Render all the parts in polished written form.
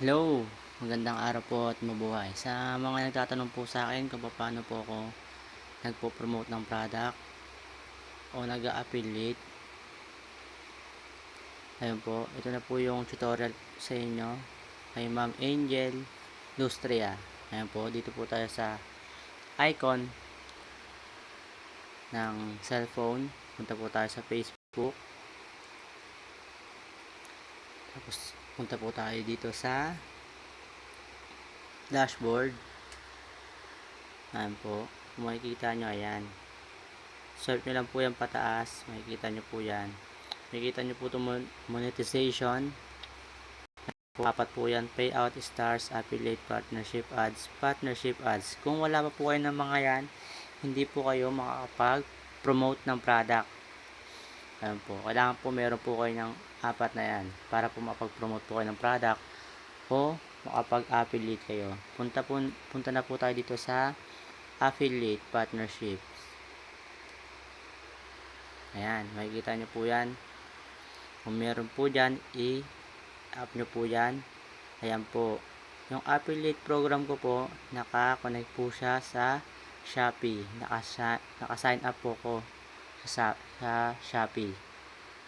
Hello, magandang araw po at mabuhay. Sa mga nagtatanong po sa akin kung paano po ako nagpo-promote ng product o nag-affiliate, ayun po, ito na po yung tutorial sa inyo kay Ma'am Angel Lustria. Ayun po, dito po tayo sa icon ng cellphone. Punta po tayo sa Facebook. Tapos, punta po tayo dito sa dashboard. Ayan po, kung makikita nyo, ayan. Swipe nyo lang po yan pataas, makikita nyo po yan. Makikita nyo po itong monetization. Apat po yan, payout, stars, affiliate, partnership ads. Kung wala pa po kayo ng mga yan, hindi po kayo makakapag-promote ng product. Ayan po, kailangan po meron po kayo ng apat na yan para po makapag-promote po kayo ng product o makapag-affiliate kayo. Punta na po tayo dito sa affiliate partnership. Ayan, makikita nyo po yan. Kung meron po dyan, i-up nyo po yan. Ayan po. Yung affiliate program ko po, naka-connect po siya sa Shopee. Naka-sign up po ko sa Shopee.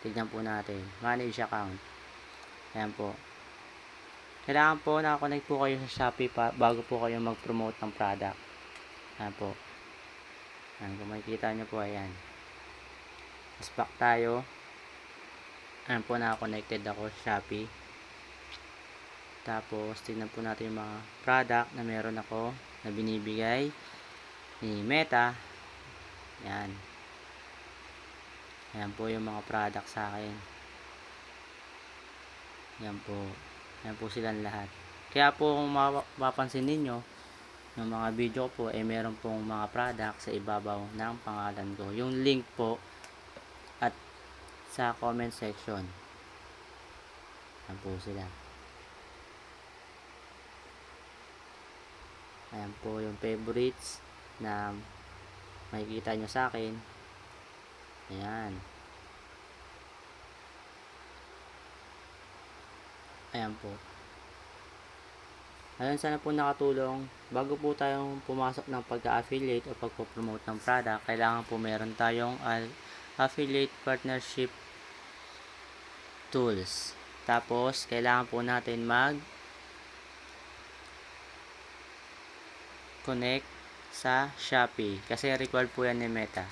Tignan po natin. Manage account. Ayan po. Kailangan po naka-connect po kayo sa Shopee bago po kayo mag-promote ng product. Ayan po. Ayan, kung makikita nyo po, ayan. Mas back tayo. Ayan po, naka-connected ako sa Shopee. Tapos, tignan po natin yung mga product na meron ako na binibigay ni Meta. Ayan. Ayan po yung mga product sa akin. Ayan po. Ayan po silang lahat. Kaya po kung mapapansin ninyo, yung mga video ko po, meron pong mga product sa ibabaw ng pangalan ko. Yung link po at sa comment section. Ayan po sila. Ayan po yung favorites na makikita nyo sa akin. Ayan. Ayan po. Ayan, sana po nakatulong. Bago po tayong pumasok ng pag-affiliate o pagpo-promote ng product, kailangan po meron tayong affiliate partnership tools. Tapos, kailangan po natin connect sa Shopee kasi required po yan ni Meta.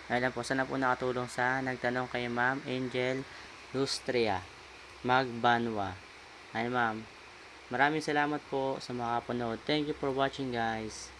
Ayan po, sana po nakatulong sa nagtanong kay Ma'am Angel Lustria Magbanwa. Ayan ma'am, maraming salamat po sa mga panood. Thank you for watching guys.